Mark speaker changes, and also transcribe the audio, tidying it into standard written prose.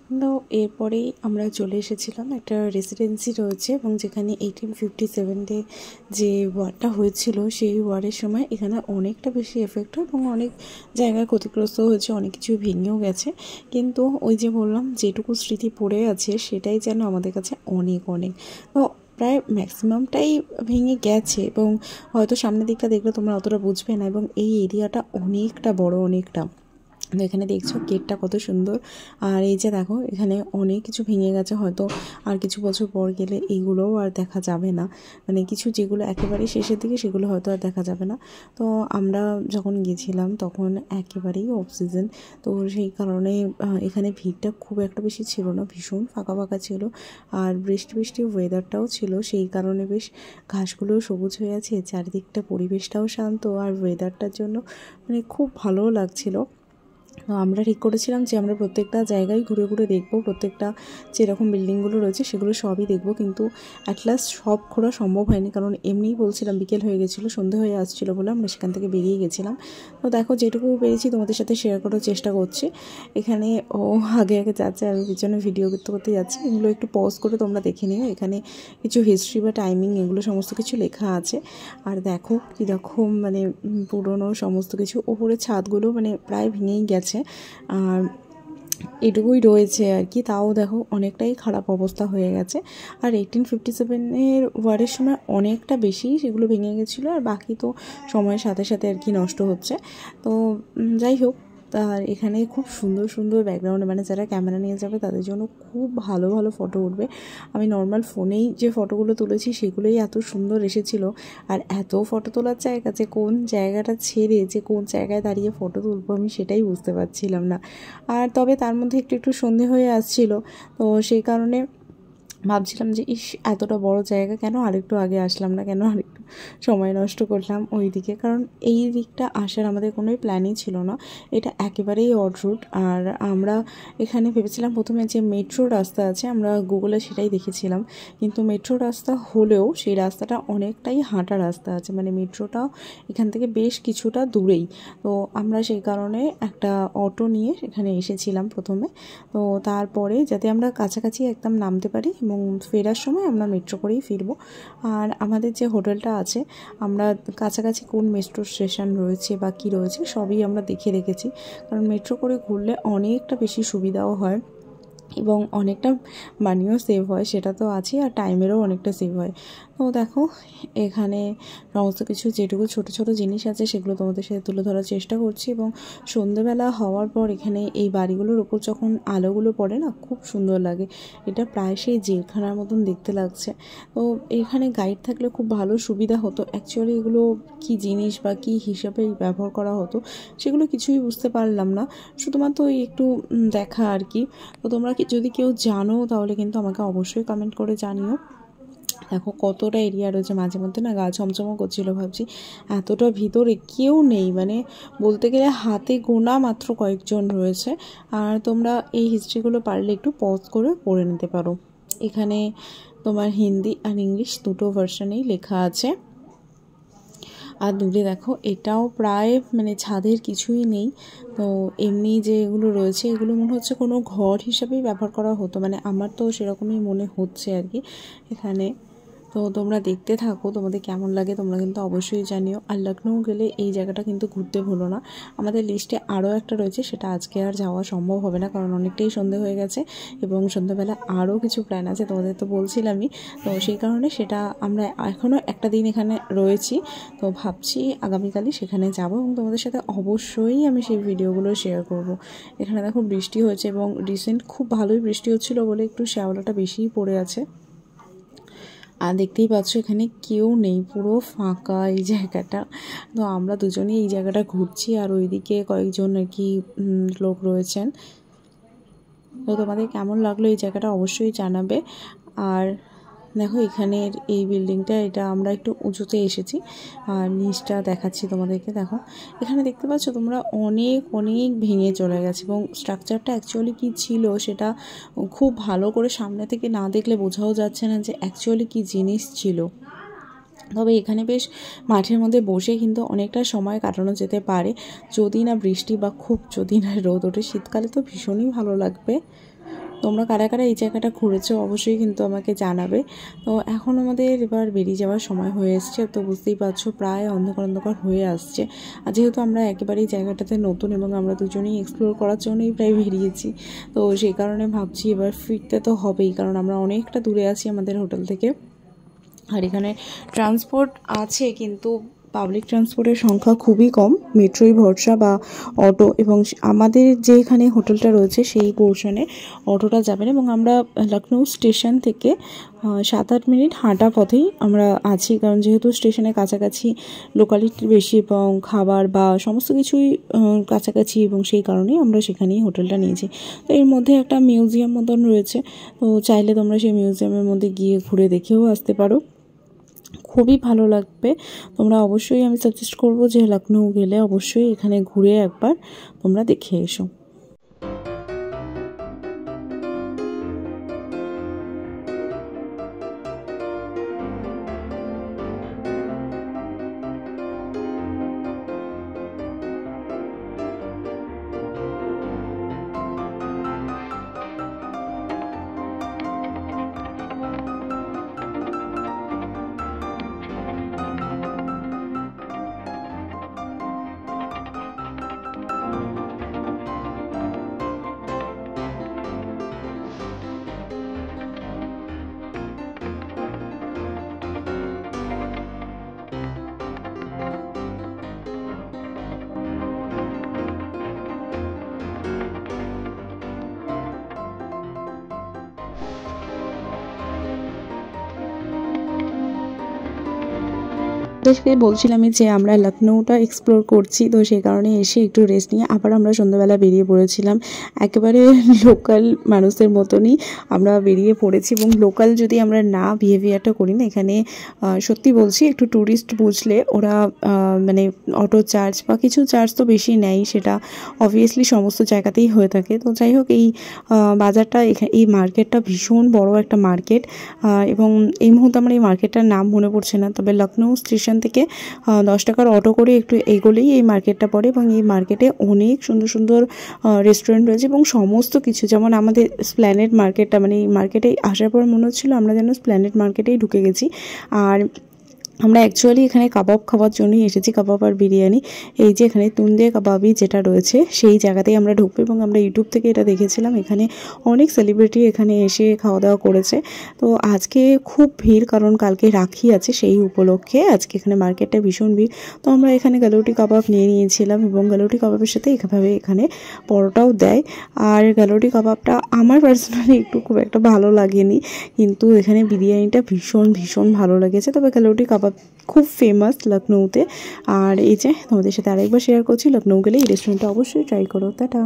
Speaker 1: তো এরপরেই আমরা চলে এসেছিলাম একটা রেসিডেন্সি রয়েছে এবং যেখানে 1857 যে ওয়ারটা হয়েছিল সেই ওয়ারের সময় এখানে অনেকটা বেশি এফেক্ট হয় এবং অনেক জায়গায় ক্ষতিগ্রস্ত হয়েছে, অনেক কিছু ভেঙেও গেছে। কিন্তু ওই যে বললাম যেটুকু স্মৃতি পড়ে আছে সেটাই যেন আমাদের কাছে অনেক অনেক, তো প্রায় ম্যাক্সিমামটাই ভেঙে গেছে এবং হয়তো সামনের দিকটা দেখলে তোমরা অতটা বুঝবে না। এবং এই এরিয়াটা অনেকটা বড়, অনেকটা। এখানে দেখছো গেটটা কত সুন্দর। আর এই যে দেখো এখানে অনেক কিছু ভেঙে গেছে, হয়তো আর কিছু বছর পর গেলে এইগুলোও আর দেখা যাবে না, মানে কিছু যেগুলো একেবারেই শেষের দিকে সেগুলো হয়তো আর দেখা যাবে না। তো আমরা যখন গেছিলাম তখন একেবারেই অফ সিজন, তো সেই কারণে এখানে ভিড়টা খুব একটা বেশি ছিল না, ভীষণ ফাঁকা ফাঁকা ছিল। আর বৃষ্টি বৃষ্টি ওয়েদারটাও ছিল, সেই কারণে বেশ ঘাসগুলোও সবুজ হয়ে আছে, চারিদিকটা পরিবেশটাও শান্ত, আর ওয়েদারটার জন্য মানে খুব ভালোও লাগছিল। আমরা ঠিক করেছিলাম যে আমরা প্রত্যেকটা জায়গায় ঘুরে ঘুরে দেখবো, প্রত্যেকটা যেরকম বিল্ডিংগুলো রয়েছে সেগুলো সবই দেখবো, কিন্তু অ্যাট লাস্ট সব ঘোরা সম্ভব হয়নি, কারণ এমনিই বলছিলাম বিকেল হয়ে গেছিলো, সন্ধে হয়ে আসছিলো বলে আমরা সেখান থেকে বেরিয়ে গেছিলাম। তো দেখো যেটুকু পেরেছি তোমাদের সাথে শেয়ার করার চেষ্টা করছি। এখানে ও আগে আগে যাচ্ছে, আমি পিছনে ভিডিও করতে করতে যাচ্ছি, এগুলো একটু পজ করে তোমরা দেখে নিও। এখানে কিছু হিস্ট্রি বা টাইমিং এগুলো সমস্ত কিছু লেখা আছে। আর দেখো কীরকম মানে পুরনো সমস্ত কিছু, ওপরে ছাদগুলো মানে প্রায় ভেঙেই গেছে। আর এটুকুই রয়েছে আর কি, তাও দেখো অনেকটাই খারাপ অবস্থা হয়ে গেছে। আর 1857 ওয়ারের সময় অনেকটা বেশি সেগুলো ভেঙে গেছিলো, আর বাকি তো সময়ের সাথে সাথে আর কি নষ্ট হচ্ছে। তো যাই হোক, আর এখানে খুব সুন্দর সুন্দর ব্যাকগ্রাউন্ডে, মানে যারা ক্যামেরা নিয়ে যাবে তাদের জন্য খুব ভালো ভালো ফটো উঠবে। আমি নর্মাল ফোনেই যে ফটোগুলো তুলেছি সেগুলোই এত সুন্দর এসেছিলো। আর এত ফটো তোলার জায়গা, যে কোন জায়গাটা ছেড়ে যে কোন জায়গায় দাঁড়িয়ে ফটো তুলবো আমি সেটাই বুঝতে পারছিলাম না। আর তবে তার মধ্যে একটু একটু সন্ধে হয়ে আসছিলো, তো সেই কারণে ভাবছিলাম যে ইস এতটা বড় জায়গা, কেন আরেকটু আগে আসলাম না, কেন আরেকটু সময় নষ্ট করলাম ওই দিকে, কারণ এই দিকটা আসার আমাদের কোনোই প্ল্যানই ছিল না, এটা একেবারেই অড রুট। আর আমরা এখানে ভেবেছিলাম প্রথমে যে মেট্রো রাস্তা আছে, আমরা গুগলে সেটাই দেখেছিলাম, কিন্তু মেট্রো রাস্তা হলেও সেই রাস্তাটা অনেকটাই হাঁটা রাস্তা আছে, মানে মেট্রোটাও এখান থেকে বেশ কিছুটা দূরেই। তো আমরা সেই কারণে একটা অটো নিয়ে এখানে এসেছিলাম প্রথমে। তো তারপরে যাতে আমরা কাছাকাছি একদম নামতে পারি এবং ফেরার সময় আমরা মেট্রো করেই ফিরবো। আর আমাদের যে হোটেলটা আছে, আমরা কাছাকাছি কোন মেট্রো স্টেশন রয়েছে বা কী রয়েছে সবই আমরা দেখে রেখেছি, কারণ মেট্রো করে ঘুরলে অনেকটা বেশি সুবিধাও হয় এবং অনেকটা মানিও সেভ হয়, সেটা তো আছে, আর টাইমেরও অনেকটা সেভ হয়। তো দেখো এখানে সমস্ত কিছু যেটুকু ছোট ছোট জিনিস আছে সেগুলো তোমাদের সাথে তুলে ধরার চেষ্টা করছি। এবং সন্ধ্যেবেলা হওয়ার পর এখানে এই বাড়িগুলোর ওপর যখন আলোগুলো পড়ে না, খুব সুন্দর লাগে, এটা প্রায় সেই জেলখানার মতন দেখতে লাগছে। তো এখানে গাইড থাকলে খুব ভালো সুবিধা হতো। অ্যাকচুয়ালি এগুলো কী জিনিস বা কী হিসাবে ব্যবহার করা হতো সেগুলো কিছুই বুঝতে পারলাম না, শুধুমাত্র ওই একটু দেখা আর কি। তো তোমরা যদি কেউ জানো তাহলে কিন্তু আমাকে অবশ্যই কমেন্ট করে জানিও। দেখো কতটা এরিয়া রয়েছে, মাঝে মধ্যে না গা ছমছমও করছিল, ভাবছি এতটা ভিতরে কেউ নেই, মানে বলতে গেলে হাতে গোনা মাত্র কয়েকজন রয়েছে। আর তোমরা এই হিস্ট্রিগুলো পারলে একটু পজ করে পড়ে নিতে পারো, এখানে তোমার হিন্দি আর ইংলিশ দুটো ভার্সনেই লেখা আছে। আর দূরে দেখো এটাও প্রায় মানে ছাদের কিছুই নেই, তো এমনি যে এগুলো রয়েছে এগুলো মনে হচ্ছে কোনো ঘর হিসাবেই ব্যবহার করা হতো, মানে আমার তো সেরকমই মনে হচ্ছে আর কি এখানে। তো তোমরা দেখতে থাকো, তোমাদের কেমন লাগে তোমরা কিন্তু অবশ্যই জানিও। আর লখনউ গেলে এই জায়গাটা কিন্তু ঘুরতে ভুলো না। আমাদের লিস্টে আরও একটা রয়েছে, সেটা আজকে আর যাওয়া সম্ভব হবে না, কারণ অনেকটাই সন্ধে হয়ে গেছে এবং সন্ধ্যাবেলা আরও কিছু প্ল্যান আছে, তোমাদের তো বলছিলামই। তো সেই কারণে সেটা আমরা এখনও একটা দিন এখানে রয়েছি, তো ভাবছি আগামীকালই সেখানে যাব এবং তোমাদের সাথে অবশ্যই আমি সেই ভিডিওগুলো শেয়ার করব। এখানে দেখো বৃষ্টি হয়েছে এবং রিসেন্ট খুব ভালোই বৃষ্টি হচ্ছিলো বলে একটু শ্যাওলাটা বেশিই পড়ে আছে। আর দেখতেই পাচ্ছ এখানে কেউ নেই, পুরো ফাঁকা এই জায়গাটা। তো আমরা দুজনেই এই জায়গাটা ঘুরছি, আর ওইদিকে কয়েকজন আর কি লোক রয়েছেন। তো তোমাদের কেমন লাগলো এই জায়গাটা অবশ্যই জানাবে। আর দেখো এখানের এই বিল্ডিংটা, এটা আমরা একটু উঁচুতে এসেছি আর নিচটা দেখাচ্ছি তোমাদেরকে। দেখো এখানে দেখতে পাচ্ছ তোমরা অনেক অনেক ভেঙে চলে গেছে এবং স্ট্রাকচারটা অ্যাকচুয়ালি কী ছিল সেটা খুব ভালো করে সামনে থেকে না দেখলে বোঝাও যাচ্ছে না যে অ্যাকচুয়ালি কী জিনিস ছিল। তবে এখানে বেশ মাঠের মধ্যে বসে কিন্তু অনেকটা সময় কাটানো যেতে পারে, যদি না বৃষ্টি বা খুব যদি না রোদ ওঠে। শীতকালে তো ভীষণই ভালো লাগবে। তোমরা কারা কারা এই জায়গাটা ঘুরেছো অবশ্যই কিন্তু আমাকে জানাবে। তো এখন আমাদের এবার বেরিয়ে যাওয়ার সময় হয়ে এসছে, তো বুঝতেই পারছো প্রায় অন্ধকার অন্ধকার হয়ে আসছে। আর যেহেতু আমরা একেবারেই জায়গাটাতে নতুন এবং আমরা দুজনেই এক্সপ্লোর করার জন্যই প্রায় বেরিয়েছি, তো সেই কারণে ভাবছি এবার ফিরতে তো হবেই, কারণ আমরা অনেকটা দূরে আছি আমাদের হোটেল থেকে। আর এখানে ট্রান্সপোর্ট আছে কিন্তু পাবলিক ট্রান্সপোর্টের সংখ্যা খুবই কম, মেট্রোই ভরসা বা অটো, এবং আমাদের যে এখানে হোটেলটা রয়েছে সেই পোর্শনে অটোটা যাবে না। এবং আমরা লখনৌ স্টেশন থেকে 7-8 মিনিট হাঁটা পথেই আমরা আছি, কারণ যেহেতু স্টেশনের কাছাকাছি লোকালিটি বেশি এবং খাবার বা সমস্ত কিছুই কাছাকাছি, এবং সেই কারণেই আমরা সেখানেই হোটেলটা নিয়েছি। তো এর মধ্যে একটা মিউজিয়াম মতন রয়েছে, তো চাইলে তোমরা সেই মিউজিয়ামের মধ্যে গিয়ে ঘুরে দেখেও আসতে পারো, খুবই ভালো লাগবে। তোমরা অবশ্যই, আমি সাজেস্ট করবো যে লখনৌ গেলে অবশ্যই এখানে ঘুরে একবার তোমরা দেখে এসো। বলছিলামই যে আমরা লখনৌটা এক্সপ্লোর করছি, তো সেই কারণে এসে একটু রেস্ট নিয়ে আবার আমরা সন্ধ্যাবেলা বেরিয়ে পড়েছিলাম। একেবারে লোকাল মানুষদের মতনই আমরা বেরিয়ে পড়েছি, এবং লোকাল যদি আমরা না বিহেভিয়ারটা করি না এখানে, সত্যি বলছি, একটু ট্যুরিস্ট বুঝলে ওরা মানে অটো চার্জ বা কিছু চার্জ তো বেশি নেয়, সেটা অবভিয়াসলি সমস্ত জায়গাতেই হয়ে থাকে। তো যাই হোক, এই বাজারটা, এই মার্কেটটা ভীষণ বড় একটা মার্কেট, এবং এই মুহূর্তে আমার এই মার্কেটটার নাম মনে পড়ছে না, তবে লখনৌ স্টেশন থেকে 10 টাকার অটো করে একটু এগোলেই এই মার্কেটটা পড়ে, এবং এই মার্কেটে অনেক সুন্দর সুন্দর রেস্টুরেন্ট রয়েছে এবং সমস্ত কিছু, যেমন আমাদের স্প্ল্যানেড মার্কেটটা, মানে এই মার্কেটে আসার পর মনে হচ্ছিলো আমরা যেন স্প্ল্যানেড মার্কেটেই ঢুকে গেছি। আর আমরা অ্যাকচুয়ালি এখানে কাবাব খাওয়ার জন্যই এসেছি, কাবাব আর বিরিয়ানি। এই যে এখানে তুন্দে কাবাবি যেটা রয়েছে সেই জায়গাতেই আমরা ঢুকবো, এবং আমরা ইউটিউব থেকে এটা দেখেছিলাম, এখানে অনেক সেলিব্রিটি এখানে এসে খাওয়া দাওয়া করেছে। তো আজকে খুব ভিড়, কারণ কালকে রাখি আছে, সেই উপলক্ষে আজকে এখানে মার্কেটটা ভীষণ ভিড়। তো আমরা এখানে গালৌটি কাবাব নিয়ে নিয়েছিলাম, এবং গালৌটি কাবাবের সাথে এভাবে এখানে পরোটাও দেয়। আর গালৌটি কাবাবটা আমার পার্সোনালি একটু খুব একটা ভালো লাগেনি, কিন্তু এখানে বিরিয়ানিটা ভীষণ ভীষণ ভালো লেগেছে। তবে গালৌটি কাবাব খুব ফেমাস লখনৌতে। আর এই যে তোমাদের সাথে আরেকবার শেয়ার করছি, লখনৌ গেলে এই রেস্টুরেন্টটা অবশ্যই ট্রাই করো। টাটা।